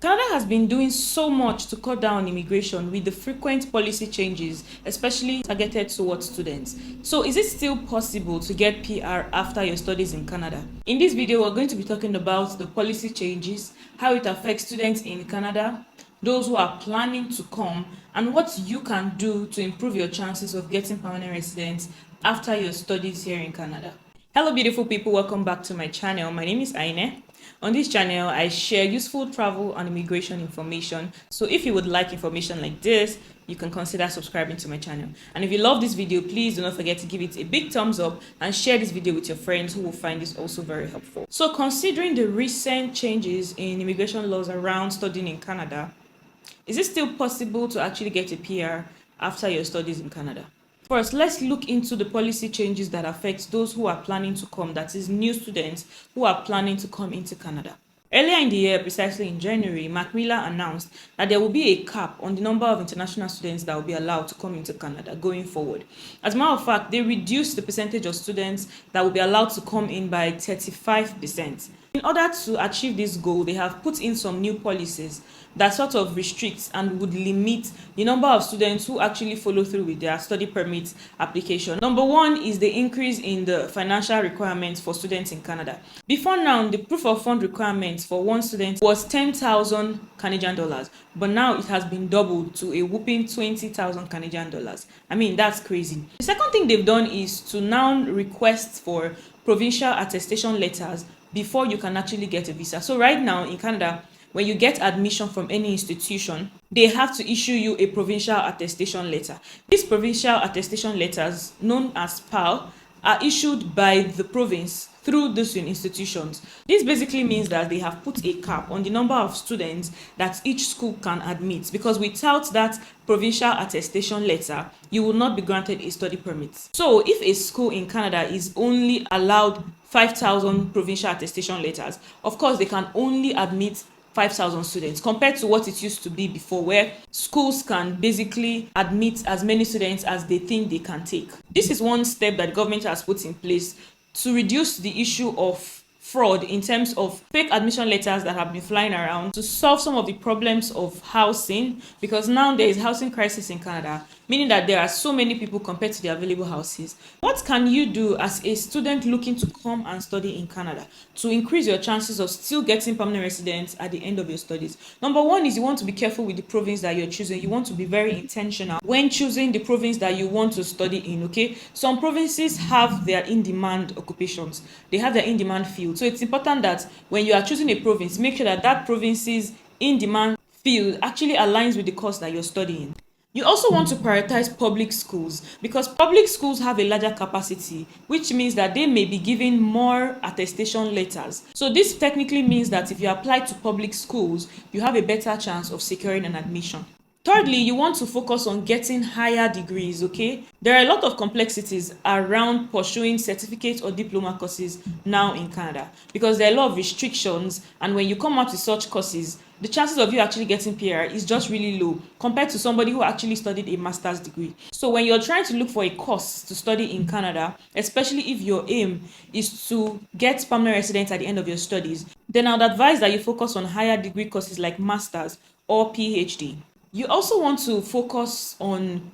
Canada has been doing so much to cut down on immigration with the frequent policy changes, especially targeted towards students. So is it still possible to get PR after your studies in Canada? In this video, we're going to be talking about the policy changes, how it affects students in Canada, those who are planning to come, and what you can do to improve your chances of getting permanent residence after your studies here in Canada. Hello beautiful people, welcome back to my channel. My name is Aine. On this channel, I share useful travel and immigration information. So if you would like information like this, you can consider subscribing to my channel. And if you love this video, please do not forget to give it a big thumbs up and share this video with your friends who will find this also very helpful. So considering the recent changes in immigration laws around studying in Canada, is it still possible to actually get a PR after your studies in Canada? First, let's look into the policy changes that affect those who are planning to come, that is, new students who are planning to come into Canada. Earlier in the year, precisely in January, Macmillan announced that there will be a cap on the number of international students that will be allowed to come into Canada going forward. As a matter of fact, they reduced the percentage of students that will be allowed to come in by 35%. In order to achieve this goal, they have put in some new policies that sort of restricts and would limit the number of students who actually follow through with their study permit application. Number one is the increase in the financial requirements for students in Canada. Before now, the proof of fund requirements for one student was 10,000 Canadian dollars, but now it has been doubled to a whopping 20,000 Canadian dollars. I mean, that's crazy. The second thing they've done is to now request for provincial attestation letters before you can actually get a visa. So right now in Canada, when you get admission from any institution, they have to issue you a provincial attestation letter. These provincial attestation letters, known as PAL, are issued by the province through these institutions. This basically means that they have put a cap on the number of students that each school can admit, because without that provincial attestation letter, you will not be granted a study permit. So if a school in Canada is only allowed 5,000 provincial attestation letters, of course they can only admit 5,000 students compared to what it used to be before, where schools can basically admit as many students as they think they can take. This is one step that the government has put in place to reduce the issue of fraud in terms of fake admission letters that have been flying around, to solve some of the problems of housing, because now there is housing crisis in Canada, meaning that there are so many people compared to the available houses. What can you do as a student looking to come and study in Canada to increase your chances of still getting permanent residence at the end of your studies? Number one is you want to be careful with the province that you're choosing. You want to be very intentional when choosing the province that you want to study in, okay? Some provinces have their in-demand occupations. They have their in-demand field. So it's important that when you are choosing a province, make sure that that province's in-demand field actually aligns with the course that you're studying. You also want to prioritize public schools, because public schools have a larger capacity, which means that they may be giving more attestation letters. So this technically means that if you apply to public schools, you have a better chance of securing an admission. Thirdly, you want to focus on getting higher degrees, okay? There are a lot of complexities around pursuing certificate or diploma courses now in Canada, because there are a lot of restrictions, and when you come out with such courses, the chances of you actually getting PR is just really low compared to somebody who actually studied a master's degree. So when you're trying to look for a course to study in Canada, especially if your aim is to get permanent residence at the end of your studies, then I would advise that you focus on higher degree courses like master's or PhD. You also want to focus on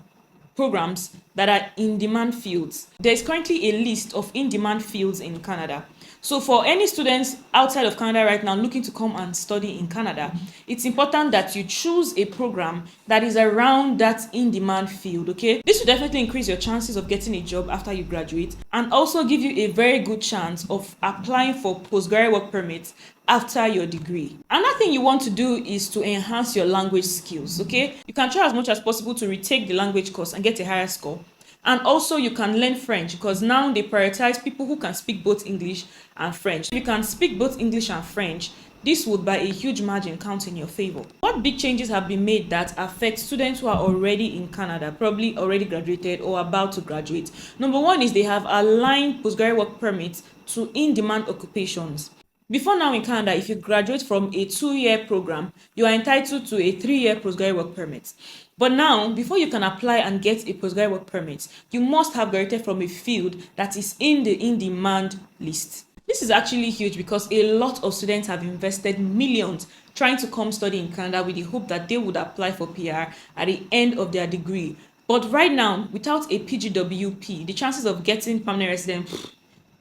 programs that are in-demand fields. There is currently a list of in-demand fields in Canada. So for any students outside of Canada right now looking to come and study in Canada, it's important that you choose a program that is around that in-demand field, okay? This will definitely increase your chances of getting a job after you graduate, and also give you a very good chance of applying for postgraduate work permits after your degree. Another thing you want to do is to enhance your language skills, okay? You can try as much as possible to retake the language course and get a higher score. And also you can learn French, because now they prioritize people who can speak both English and French. If you can speak both English and French, this would by a huge margin count in your favor. What big changes have been made that affect students who are already in Canada, probably already graduated or about to graduate? Number one is they have aligned postgraduate work permits to in-demand occupations. Before now in Canada, if you graduate from a 2-year program, you are entitled to a 3-year postgraduate work permit. But now, before you can apply and get a postgraduate work permit, you must have graduated from a field that is in the in-demand list. This is actually huge because a lot of students have invested millions trying to come study in Canada with the hope that they would apply for PR at the end of their degree. But right now, without a PGWP, the chances of getting permanent resident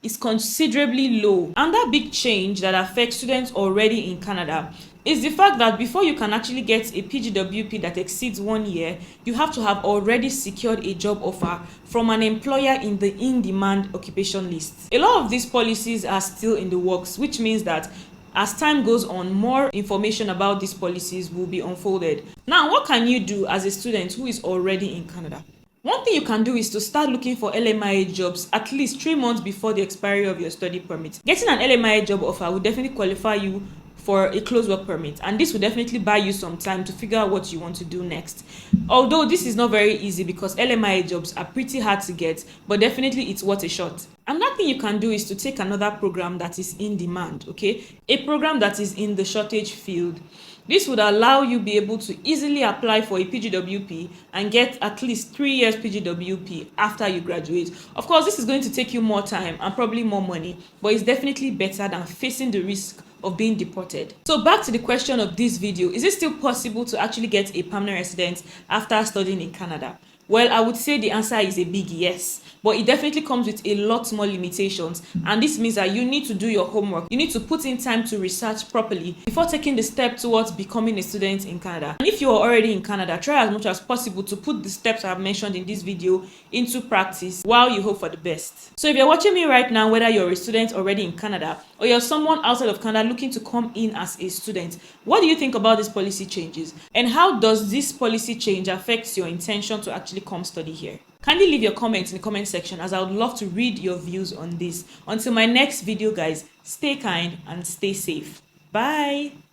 is considerably low. Another big change that affects students already in Canada is the fact that before you can actually get a PGWP that exceeds 1 year, you have to have already secured a job offer from an employer in the in-demand occupation list. A lot of these policies are still in the works, which means that as time goes on, more information about these policies will be unfolded. Now, what can you do as a student who is already in Canada? One thing you can do is to start looking for LMIA jobs at least 3 months before the expiry of your study permit. Getting an LMIA job offer will definitely qualify you for a closed work permit, and this will definitely buy you some time to figure out what you want to do next. Although this is not very easy because LMIA jobs are pretty hard to get, but definitely it's worth a shot. Another thing you can do is to take another program that is in demand, okay? A program that is in the shortage field. This would allow you be able to easily apply for a PGWP and get at least 3 years PGWP after you graduate. Of course, this is going to take you more time and probably more money, but it's definitely better than facing the risk of being deported. So back to the question of this video, is it still possible to actually get a permanent residence after studying in Canada? Well, I would say the answer is a big yes, but it definitely comes with a lot more limitations, and this means that you need to do your homework. You need to put in time to research properly before taking the step towards becoming a student in Canada. And if you are already in Canada, try as much as possible to put the steps I have mentioned in this video into practice while you hope for the best. So if you're watching me right now, whether you're a student already in Canada or you're someone outside of Canada looking to come in as a student, what do you think about these policy changes? And how does this policy change affect your intention to actually come study here? Kindly leave your comments in the comment section, as I would love to read your views on this. Until my next video, guys, stay kind and stay safe. Bye.